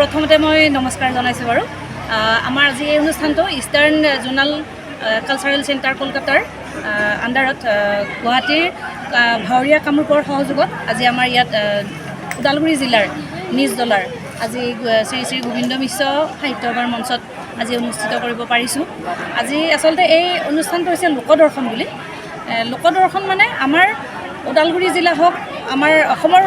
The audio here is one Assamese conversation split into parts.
প্ৰথমতে মই নমস্কাৰ জনাইছোঁ বাৰু আমাৰ আজি এই অনুষ্ঠানটো ইষ্টাৰ্ণ জোনাল কালচাৰেল চেণ্টাৰ কলকাতাৰ আণ্ডাৰত গুৱাহাটীৰ ভাৱৰীয়া কামৰূপৰ সহযোগত আজি আমাৰ ইয়াত ওদালগুৰি জিলাৰ নিজ দলাৰ আজি শ্ৰী শ্ৰী গোবিন্দ মিশ্ৰ সাহিত্য সভাৰ মঞ্চত আজি অনুষ্ঠিত কৰিব পাৰিছোঁ। আজি আচলতে এই অনুষ্ঠানটো হৈছে লোকদৰ্শন বুলি। লোকদৰ্শন মানে আমাৰ ওদালগুৰি জিলা হওক আমাৰ অসমৰ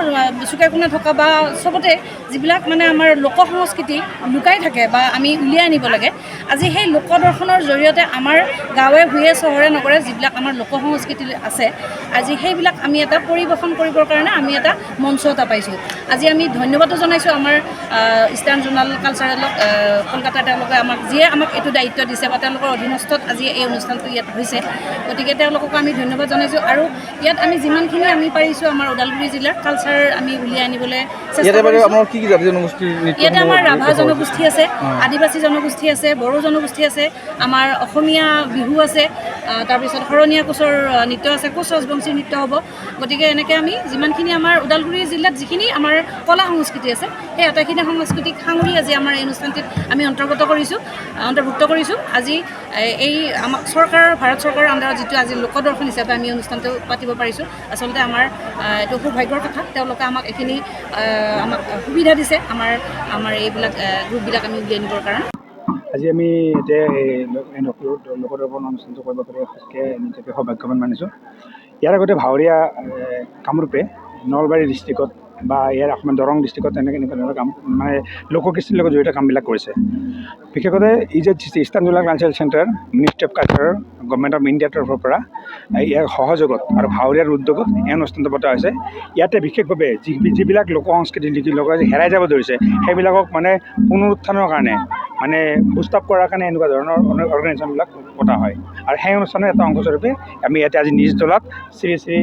চুকে কোণে থকা বা চবতে যিবিলাক মানে আমাৰ লোক সংস্কৃতি লুকাই থাকে বা আমি উলিয়াই আনিব লাগে, আজি সেই লোকদৰ্শনৰ জৰিয়তে আমাৰ গাঁৱে ভূঞে চহৰে নগৰে যিবিলাক আমাৰ লোক সংস্কৃতি আছে, আজি সেইবিলাক আমি এটা পৰিৱেশন কৰিবৰ কাৰণে আমি এটা মঞ্চ এটা পাইছোঁ। আজি আমি ধন্যবাদো জনাইছোঁ আমাৰ ইষ্টাৰ্ণ জোনাল কালচাৰেলক কলকাতা, তেওঁলোকে যিয়ে আমাক এইটো দায়িত্ব দিছে বা তেওঁলোকৰ অধীনস্থত আজি এই অনুষ্ঠানটো ইয়াত হৈছে, গতিকে তেওঁলোককো আমি ধন্যবাদ জনাইছোঁ। আৰু ইয়াত আমি যিমানখিনি আমি পাৰিছোঁ আমাৰ ওদালগুৰি জিলাৰ কালচাৰ আমি উলিয়াই আনিবলৈ চেষ্টা কৰিছোঁ। ইয়াতে আমাৰ ৰাভা জনগোষ্ঠী আছে, আদিবাসী জনগোষ্ঠী আছে, বড়ো জনগোষ্ঠী আছে, আমাৰ অসমীয়া বিহু আছে, তাৰপিছত শৰণীয়া কোচৰ নৃত্য আছে, কোচ ৰাজবংশী নৃত্য হ'ব। গতিকে এনেকৈ আমি যিমানখিনি আমাৰ ওদালগুৰি জিলাত যিখিনি আমাৰ কলা সংস্কৃতি আছে সেই আটাইখিনি সংস্কৃতিক সাঙুৰি আজি আমাৰ এই অনুষ্ঠানটিত আমি অন্তৰ্ভুক্ত কৰিছোঁ। আজি এই আমাক ভাৰত চৰকাৰৰ আণ্ডাৰত যিটো আজি লোকদৰ্শন হিচাপে আমি অনুষ্ঠানটো পাতিব পাৰিছোঁ, আচলতে আমাৰ এইটো সৌভাগ্যৰ কথা। তেওঁলোকে আমাক এইখিনি আমাক সুবিধা দিছে আমাৰ এইবিলাক গ্ৰুপবিলাক আমি উলিয়াই নিবৰ কাৰণে। আজি আমি এতিয়া এই লোকদৰ্শন অনুষ্ঠানটো কৰিব পাৰি সঁচাকৈ নিজকে সৌভাগ্যৱান মানিছোঁ। ইয়াৰ আগতে ভাৱৰীয়া কামৰূপে নলবাৰী ডিষ্ট্ৰিক্টত বা ইয়াৰ অসমৰ দৰং ডিষ্ট্ৰিক্টত এনেকুৱা ধৰণৰ কাম মানে লোককৃষ্টিৰ লগত জড়িত কামবিলাক কৰিছে। বিশেষকৈ এই যে eastern zonal cultural centre ministry of কালচাৰৰ গভৰ্ণমেণ্ট অফ ইণ্ডিয়াৰ তৰফৰ পৰা ইয়াৰ সহযোগত আৰু ভাৱৰীয়াৰ উদ্যোগত এই অনুষ্ঠানটো পতা হৈছে। ইয়াতে বিশেষভাৱে যিবিলাক লোক সংস্কৃতি লোক হেৰাই যাব ধৰিছে সেইবিলাকক মানে পুনৰুত্থানৰ কাৰণে মানে বুষ্টাপ কৰাৰ কাৰণে এনেকুৱা ধৰণৰ অৰ্গেনাইজেশ্যনবিলাক পতা হয়। আৰু সেই অনুষ্ঠানৰ এটা অংশস্বৰূপে আমি ইয়াতে আজি নিজ দলাত শ্ৰী শ্ৰী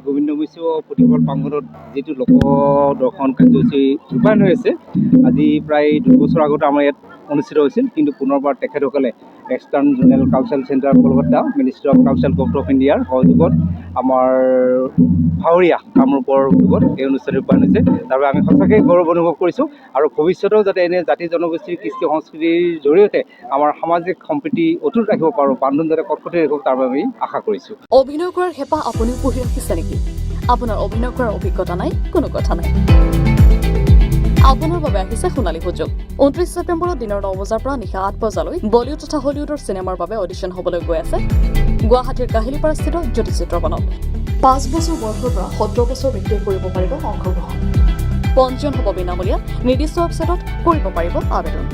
গোবিন্দ মিশ্ৰ পুথিভঁৰাল প্ৰাংগণত যিটো লোকদৰ্শন কাৰ্যসূচী ৰূপায়ণ হৈ আছে, আজি প্ৰায় 2 বছৰ আগতে আমাৰ ইয়াত অনুষ্ঠিত হৈছিল, কিন্তু পুনৰবাৰ তেখেতসকলে eastern zonal cultural centre Kolkata ministry of cultural government of ইণ্ডিয়াৰ সহযোগত আমাৰ ভাৱৰীয়া কামৰূপৰ উদ্যোগত এই অনুষ্ঠান ৰূপায়ণ হৈছে। তাৰ বাবে আমি সঁচাকৈ গৌৰৱ অনুভৱ কৰিছোঁ। আৰু ভৱিষ্যতেও যাতে এনে জাতি জনগোষ্ঠীৰ কৃষ্টি সংস্কৃতিৰ জৰিয়তে আমাৰ সামাজিক সম্প্ৰীতি অটুট ৰাখিব পাৰোঁ, বান্ধোন যাতে কটকটি ৰাখিব, তাৰ বাবে আমি আশা কৰিছোঁ। অভিনয় কৰাৰ হেঁপাহ আপুনিও পঢ়ি ৰাখিছে নেকি? আপোনাৰ অভিনয় কৰাৰ অভিজ্ঞতা নাই? কোনো কথা নাই, আপোনাৰ বাবে আহিছে সোণালী সুযোগ। 29 ছেপ্টেম্বৰত দিনৰ 9 বজাৰ পৰা নিশা 8 বজালৈ বলিউড তথা হলিউডৰ চিনেমাৰ বাবে অডিশ্যন হ'বলৈ গৈ আছে গুৱাহাটীৰ কাহিলীপাৰাস্থিত জ্যোতি চিত্ৰবনত। 5 বছৰ বয়সৰ পৰা 17 বছৰ ব্যক্তিয়ে কৰিব পাৰিব অংশগ্ৰহণ। পঞ্জীয়ন হ'ব বিনামূলীয়া, নিৰ্দিষ্ট ৱেবছাইটত কৰিব পাৰিব আবেদন।